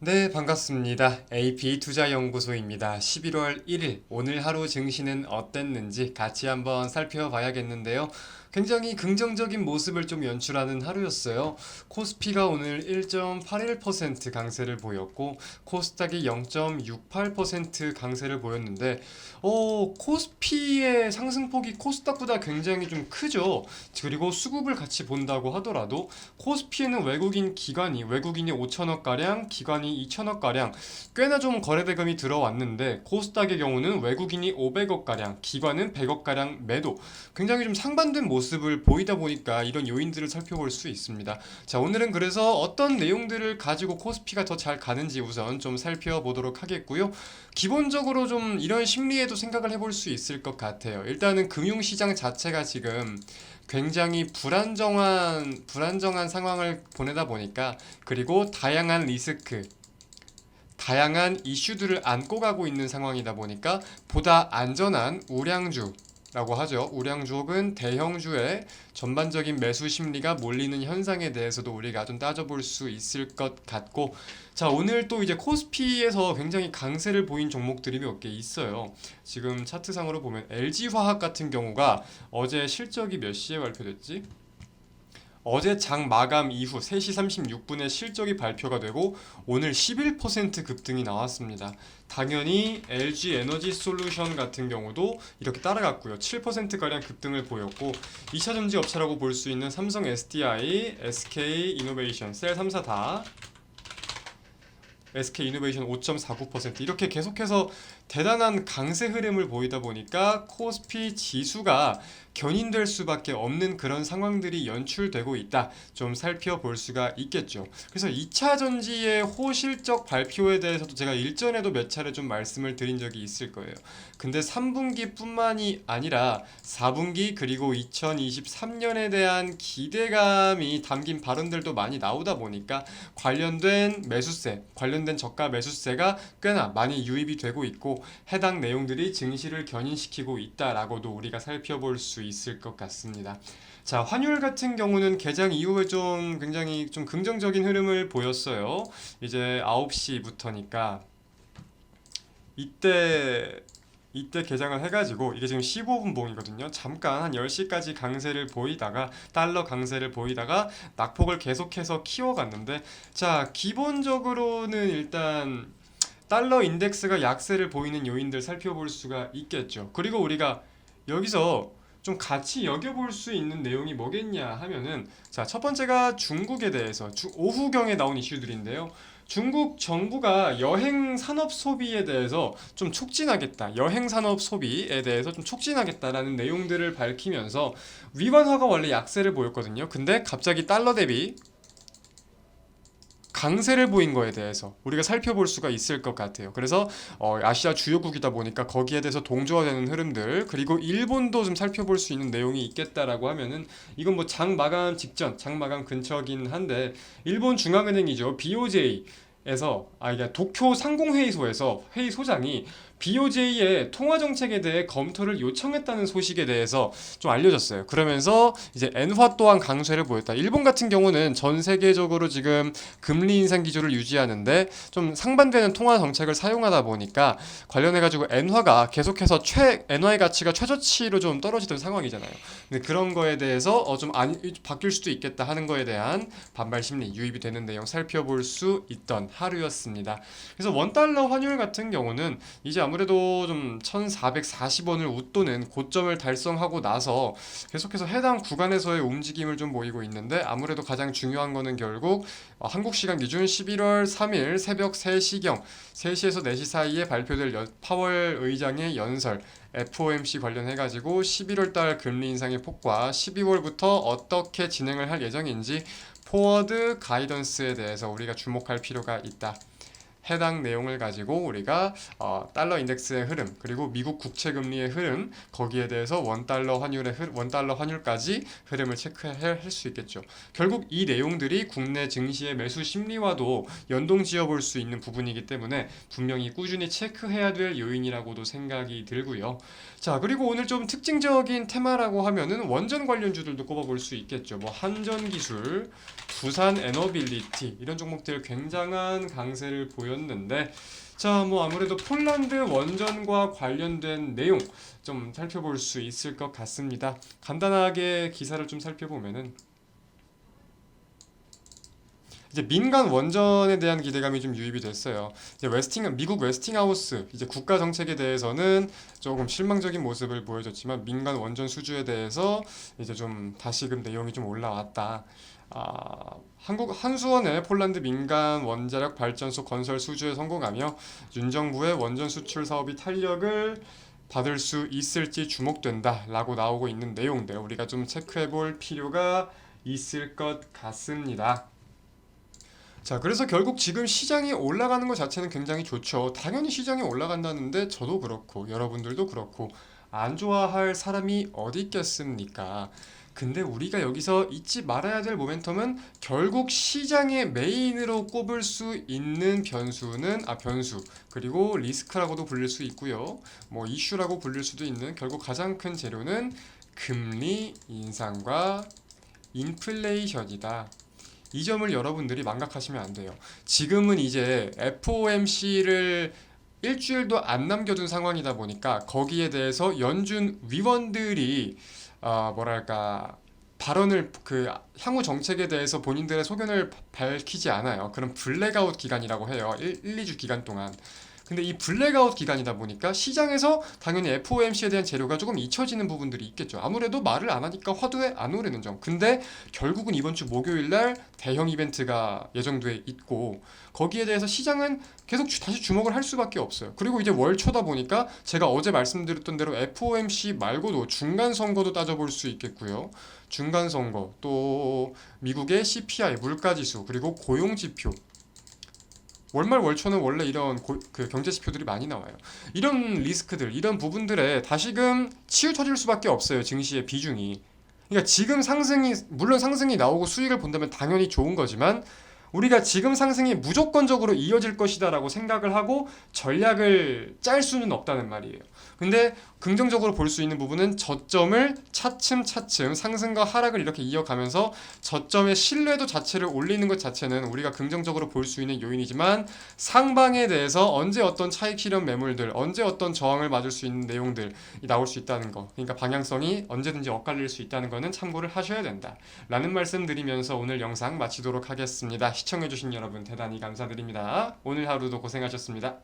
네, 반갑습니다. AP투자연구소입니다. 11월 1일, 오늘 하루 증시는 어땠는지 같이 한번 살펴봐야겠는데요. 굉장히 긍정적인 모습을 좀 연출하는 하루였어요. 코스피가 오늘 1.81% 강세를 보였고, 코스닥이 0.68% 강세를 보였는데, 코스피의 상승폭이 코스닥보다 굉장히 좀 크죠. 그리고 수급을 같이 본다고 하더라도, 코스피에는 외국인이 5천억가량, 기관이 2천억가량, 꽤나 좀 거래대금이 들어왔는데, 코스닥의 경우는 외국인이 500억가량, 기관은 100억가량 매도, 굉장히 좀 상반된 모습을 보이다 보니까 이런 요인들을 살펴볼 수 있습니다. 자, 오늘은 그래서 어떤 내용들을 가지고 코스피가 더 잘 가는지 우선 좀 살펴보도록 하겠고요. 기본적으로 좀 이런 심리에도 생각을 해볼 수 있을 것 같아요. 일단은 금융시장 자체가 지금 굉장히 불안정한 상황을 보내다 보니까, 그리고 다양한 리스크, 다양한 이슈들을 안고 가고 있는 상황이다 보니까 보다 안전한 우량주라고 하죠. 우량주 혹은 대형주의 전반적인 매수 심리가 몰리는 현상에 대해서도 우리가 좀 따져볼 수 있을 것 같고, 자, 오늘 또 이제 코스피에서 굉장히 강세를 보인 종목들이 몇 개 있어요. 지금 차트상으로 보면 LG화학 같은 경우가 어제 실적이 몇 시에 발표됐지? 어제 장 마감 이후 3시 36분에 실적이 발표가 되고 오늘 11% 급등이 나왔습니다. 당연히 LG 에너지 솔루션 같은 경우도 이렇게 따라갔고요. 7%가량 급등을 보였고, 2차 전지 업체라고 볼 수 있는 삼성 SDI, SK 이노베이션, 셀 3사 다 SK이노베이션 5.49%, 이렇게 계속해서 대단한 강세 흐름을 보이다 보니까 코스피 지수가 견인될 수밖에 없는 그런 상황들이 연출되고 있다. 좀 살펴볼 수가 있겠죠. 그래서 2차 전지의 호실적 발표에 대해서도 제가 일전에도 몇 차례 좀 말씀을 드린 적이 있을 거예요. 근데 3분기뿐만이 아니라 4분기 그리고 2023년에 대한 기대감이 담긴 발언들도 많이 나오다 보니까 관련된 매수세, 관련된 저가 매수세가 꽤나 많이 유입이 되고 있고, 해당 내용들이 증시를 견인시키고 있다라고도 우리가 살펴볼 수 있을 것 같습니다. 자, 환율 같은 경우는 개장 이후에 좀 굉장히 좀 긍정적인 흐름을 보였어요. 이제 9시부터니까 이때 개장을 해가지고, 이게 지금 15분 봉이거든요. 잠깐 한 10시까지 강세를 보이다가, 달러 강세를 보이다가 낙폭을 계속해서 키워갔는데, 자, 기본적으로는 일단 달러 인덱스가 약세를 보이는 요인들 살펴볼 수가 있겠죠. 그리고 우리가 여기서 좀 같이 여겨볼 수 있는 내용이 뭐겠냐 하면은, 자, 첫 번째가 중국에 대해서 오후경에 나온 이슈들인데요. 중국 정부가 여행 산업 소비에 대해서 좀 촉진하겠다, 여행 산업 소비에 대해서 좀 촉진하겠다라는 내용들을 밝히면서, 위안화가 원래 약세를 보였거든요. 근데 갑자기 달러 대비 강세를 보인 거에 대해서 우리가 살펴볼 수가 있을 것 같아요. 그래서 아시아 주요국이다 보니까 거기에 대해서 동조화되는 흐름들, 그리고 일본도 좀 살펴볼 수 있는 내용이 있겠다라고 하면은, 이건 뭐 장 마감 직전, 장 마감 근처긴 한데, 일본 중앙은행이죠. BOJ 에서, 이게 도쿄 상공회의소에서 회의소장이 BOJ의 통화 정책에 대해 검토를 요청했다는 소식에 대해서 좀 알려졌어요. 그러면서 이제 엔화 또한 강세를 보였다. 일본 같은 경우는 전 세계적으로 지금 금리 인상 기조를 유지하는데 좀 상반되는 통화 정책을 사용하다 보니까, 관련해가지고 엔화가 계속해서 엔화의 가치가 최저치로 좀 떨어지던 상황이잖아요. 근데 그런 거에 대해서 바뀔 수도 있겠다 하는 거에 대한 반발 심리 유입이 되는 내용 살펴볼 수 있던 하루였습니다. 그래서 원달러 환율 같은 경우는 이제 아무래도 좀 1440원을 웃도는 고점을 달성하고 나서 계속해서 해당 구간에서의 움직임을 좀 보이고 있는데, 아무래도 가장 중요한 거는 결국 한국 시간 기준 11월 3일 새벽 3시경, 3시에서 4시 사이에 발표될 파월 의장의 연설, FOMC 관련해가지고 11월 달 금리 인상의 폭과 12월부터 어떻게 진행을 할 예정인지 포워드 가이던스에 대해서 우리가 주목할 필요가 있다. 해당 내용을 가지고 우리가 달러 인덱스의 흐름 그리고 미국 국채 금리의 흐름 거기에 대해서 원달러 환율까지 흐름을 체크할 수 있겠죠. 결국 이 내용들이 국내 증시의 매수 심리와도 연동 지어 볼 수 있는 부분이기 때문에 분명히 꾸준히 체크해야 될 요인이라고도 생각이 들고요. 자, 그리고 오늘 좀 특징적인 테마라고 하면은 원전 관련주들도 꼽아볼 수 있겠죠. 뭐 한전기술, 두산 에너빌리티 이런 종목들 굉장한 강세를 보였는데, 자, 뭐 아무래도 폴란드 원전과 관련된 내용 좀 살펴볼 수 있을 것 같습니다. 간단하게 기사를 좀 살펴보면은 이제 민간 원전에 대한 기대감이 좀 유입이 됐어요. 이제 미국 웨스팅하우스 이제 국가 정책에 대해서는 조금 실망적인 모습을 보여줬지만 민간 원전 수주에 대해서 이제 좀 다시금 내용이 좀 올라왔다. 한국 한수원의 폴란드 민간 원자력 발전소 건설 수주에 성공하며 윤 정부의 원전 수출 사업이 탄력을 받을 수 있을지 주목된다라고 나오고 있는 내용들 우리가 좀 체크해 볼 필요가 있을 것 같습니다. 자, 그래서 결국 지금 시장이 올라가는 것 자체는 굉장히 좋죠. 당연히 시장이 올라간다는데 저도 그렇고 여러분들도 그렇고 안 좋아할 사람이 어디 있겠습니까? 근데 우리가 여기서 잊지 말아야 될 모멘텀은 결국 시장의 메인으로 꼽을 수 있는 변수 그리고 리스크라고도 불릴 수 있고요. 뭐 이슈라고 불릴 수도 있는 결국 가장 큰 재료는 금리 인상과 인플레이션이다. 이 점을 여러분들이 망각하시면 안 돼요. 지금은 이제 FOMC를 일주일도 안 남겨둔 상황이다 보니까 거기에 대해서 연준 위원들이 뭐랄까 발언을 향후 정책에 대해서 본인들의 소견을 밝히지 않아요. 그럼 블랙아웃 기간이라고 해요. 2주 기간 동안. 근데 이 블랙아웃 기간이다 보니까 시장에서 당연히 FOMC에 대한 재료가 조금 잊혀지는 부분들이 있겠죠. 아무래도 말을 안 하니까 화두에 안 오르는 점. 근데 결국은 이번 주 목요일 날 대형 이벤트가 예정돼 있고 거기에 대해서 시장은 계속 다시 주목을 할 수밖에 없어요. 그리고 이제 월초다 보니까 제가 어제 말씀드렸던 대로 FOMC 말고도 중간 선거도 따져볼 수 있겠고요. 중간 선거 또 미국의 CPI 물가지수 그리고 고용 지표 월말 월초는 원래 이런 경제 지표들이 많이 나와요. 이런 리스크들, 이런 부분들에 다시금 치우쳐질 수밖에 없어요. 증시의 비중이. 그러니까 지금 물론 상승이 나오고 수익을 본다면 당연히 좋은 거지만 우리가 지금 상승이 무조건적으로 이어질 것이다라고 생각을 하고 전략을 짤 수는 없다는 말이에요. 근데 긍정적으로 볼 수 있는 부분은 저점을 차츰차츰 상승과 하락을 이렇게 이어가면서 저점의 신뢰도 자체를 올리는 것 자체는 우리가 긍정적으로 볼 수 있는 요인이지만 상방에 대해서 언제 어떤 차익 실현 매물들, 언제 어떤 저항을 맞을 수 있는 내용들이 나올 수 있다는 거. 그러니까 방향성이 언제든지 엇갈릴 수 있다는 거는 참고를 하셔야 된다. 라는 말씀 드리면서 오늘 영상 마치도록 하겠습니다. 시청해주신 여러분 대단히 감사드립니다. 오늘 하루도 고생하셨습니다.